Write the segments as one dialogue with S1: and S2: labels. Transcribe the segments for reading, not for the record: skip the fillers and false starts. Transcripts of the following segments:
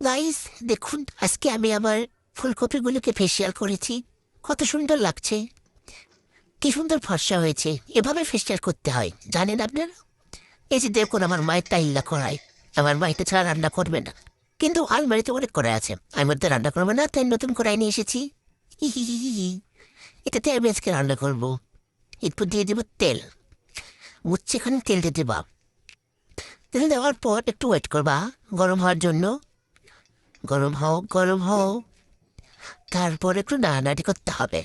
S1: Guys, দেখুন আজকে আমি আমার ফুলকপিগুলোকে ফেসিয়াল করেছি। কত সুন্দর লাগছে, কি সুন্দর ফর্সা হয়েছে। এভাবে ফেসিয়াল করতে হয়, জানেন আপনারা? এই যে দেখুন, আমার মায়ের তাইল্লা করায়। আমার মাইতে ছাড়া রান্না করবে না, কিন্তু আলমারিতে অনেক কড়াই আছে। আমি মধ্যে রান্না করবো না, তাই নতুন কড়াই নিয়ে এসেছি। হি হি হি হি হি। এটাতে আমি আজকে রান্না করবো। এরপর দিয়ে দেবো তেল। উচ্ছে এখানে তেল দিয়ে দেবা। তেল দেওয়ার পর একটু ওয়েট করবা গরম হওয়ার জন্য। গরম হও, গরম হও। তারপর একটু নাড়ানাড়ি করতে হবে।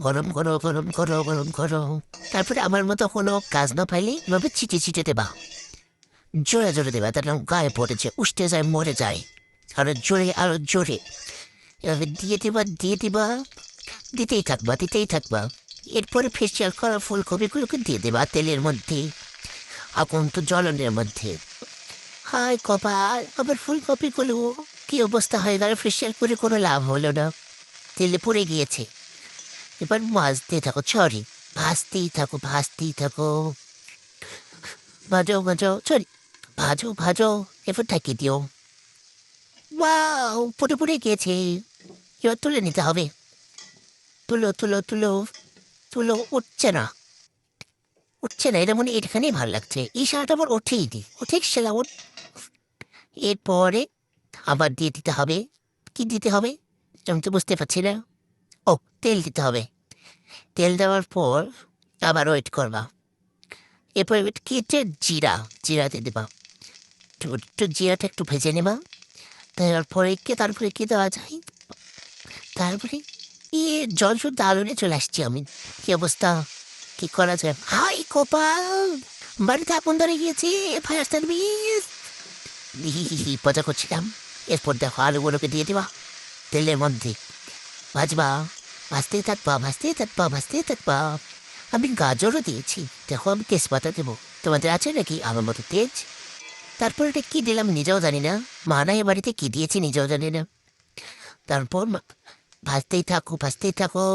S1: গরম করো, গরম করো, গরম করো। তারপরে আমার মতো কোনো কাজ না পাইলে এভাবে ছিটে ছিটে দেবা। জোরে জোরে দেবা, তার গায়ে পড়েছে, উঠতে যায়, মরে যায়। আরো জোরে, আরো জোরে। এভাবে দিয়ে দিবা, দিয়ে দিবা। দিতেই থাকবা, দিতেই থাকবা। এরপরে ফেসিয়াল করা ফুলকপিগুলোকে দিয়ে দেবা তেলের মধ্যে, এখন তো জ্বলনের মধ্যে। হায় কপাল, আবার ফুলকপিগুলো কি অবস্থা হয়ে গেল! ফেসিয়াল করে কোনো লাভ হলো না, তেলে পড়ে গিয়েছে। এবার ভাজতে থাকো, সরি, ভাজতেই থাকো, ভাজতেই থাকো। ভাজো ভাজো, সরি, ভাজো ভাজো। এবার ঢাকি দিও। ওয়াও, পুড়ে পুড়ে গিয়েছে। এবার তুলে নিতে হবে। তুলো তুলো তুলো তুলো। উঠছে না, উঠছে না। এটা মনে হয় এখানেই ভালো লাগছে। এই শাড়িটা আবার ওঠেই দি, ওঠে সেলা ওঠ। এরপরে আবার দিয়ে দিতে হবে। কি দিতে হবে আমি তো বুঝতে পারছি না। ও, তেল দিতে হবে। তেল দেওয়ার পর আবার ওয়েট করবা। এরপর কি হচ্ছে, জিরা। জিরা দিয়ে দেবা। একটু জিরাটা একটু ভেজে নেবা। তারপরে কি দেওয়া যায়? তারপরে জল শুদ্ধ আলুনে চলে আসছি আমি। কি অবস্থা, কি করা যায়? হাই কপাল, বাড়িতে আগুন ধরে গিয়েছে, ফায়ার সার্ভিস। পচা করছিলাম। এরপর দেখো আলুগুলোকে দিয়ে দিবা তেলের মধ্যে। ভাজবা, ভাজতেই থাকবা, ভাজতেই থাকবা, ভাজতেই থাকবা। আমি গাজরও দিয়েছি। দেখো, আমি তেজপাতা দেবো। তোমাদের আছে নাকি আমার মতো তেজ? তারপর এটা কি দিলাম নিজেও জানি না। মা নাই এ বাড়িতে, কি দিয়েছি নিজেও জানি না। তারপর ভাজতেই থাকো, ভাজতেই থাকো।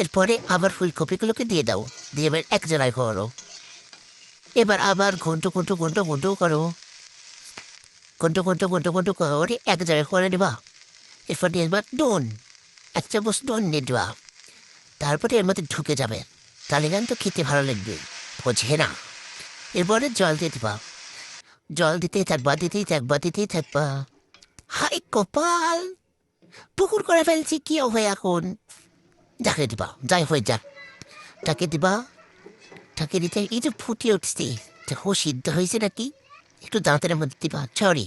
S1: এরপরে আবার ফুলকপিগুলোকে দিয়ে দাও। দিয়ে এবার এক জায়গায় করো। এবার আবার ঘন্টো ঘন্টো ঘন্টো ঘন্টো করো। ঘন্টো ঘন্টো ঘন্টো ঘন্টো করে এক জায়গায় করে দেবা। এরপর এবার নুন, এক চামচ নুন নিয়ে দেবা। তারপরে এর মধ্যে ঢুকে যাবে। তাহলে গান তো খেতে ভালো লাগবে, বোঝে না। এরপরে জল দিয়ে দিবা। জল দিতেই থাকবা, দিতেই থাকবা, দিতেই থাকবা। হাই কপাল, পুকুর করে ফেলছি। কি হবে এখন? ঢাকে দিবা, যাই হয়ে যাক। ঢাকে দিবা। ঢাকে দিতে এই যে ফুটিয়ে উঠছে, দেখো সিদ্ধ হয়েছে নাকি। একটু দাঁতের মধ্যে দিবা, সরি।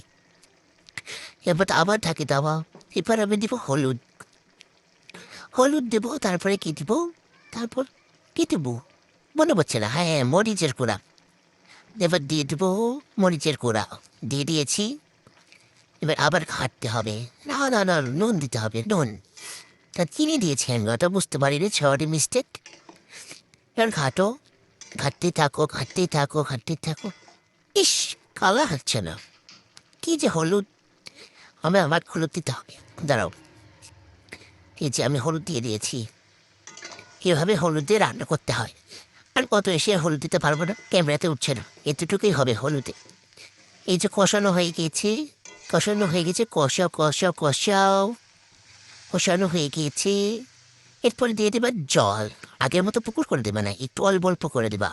S1: এবার আবার ঢাকে দেওয়া। এবার আমি দিব হলুদ। হলুদ দেবো, তারপরে কি দিব? তারপর কি দিব মনে পড়ছে না। হ্যাঁ, মরিচের গুঁড়া। এবার দিয়ে দেবো মরিচের গুঁড়া। দিয়ে দিয়েছি। এবার আবার ঘাঁটতে হবে। না না না, নুন দিতে হবে, নুন। তা চিনি দিয়েছি আমি, ওটা বুঝতে পারি রে, সরি, মিস্টেক। এবার ঘাঁটো, ঘাঁটতেই থাকো, ঘাঁটতেই থাকো, ঘাঁটতেই থাকো। ইস, কালা হচ্ছে না। কি যে হলুদ, আমার হলুদ দিতে হবে। দাঁড়াও, এই যে আমি হলুদ দিয়ে দিয়েছি। এভাবে হলুদ দিয়ে রান্না করতে হয়। আর কত এসে হলুদ দিতে পারবো না, ক্যামেরাতে উঠছে না। এতটুকুই হবে হলুদে। এই যে কষানো হয়ে গেছে, কষানো হয়ে গেছে, কষাও কষাও কষাও। কষানো হয়ে গিয়েছে। এরপরে দিয়ে দেবা জল। আগের মতো পুকুর করে দেবা না, একটু অল্প অল্প করে দেবা।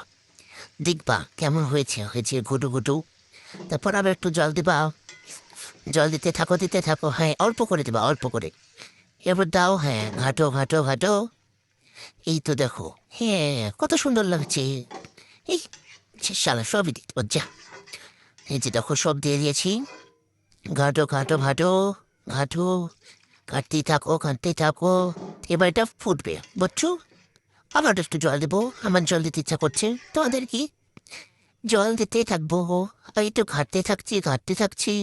S1: দেখবা কেমন হয়েছে, হয়েছে ঘুটু ঘুটু। তারপর আবার একটু জল দিবা। জল দিতে থাকো, দিতে থাকো। হ্যাঁ, অল্প করে দেবা, অল্প করে। এবার দাও, হ্যাঁ, ঘাটো ঘাটো ঘাটো। এই তো দেখো, হ্যাঁ, কত সুন্দর লাগছে। এই শালা সবই দিতে যা। এই যে দেখো, সব দিয়ে দিয়েছি। ঘাটো ঘাটো ঘাটো ঘাটো। কাটতেই থাকো, কাটতেই থাকো। এবার এটা ফুটবে, বুঝছো? আবার একটু জল দেবো, আমার জল দিতে ইচ্ছা করছে। তোমাদের কি? জল দিতেই থাকবো। এই তো ঘাটতে থাকছি, ঘাটতে থাকছি।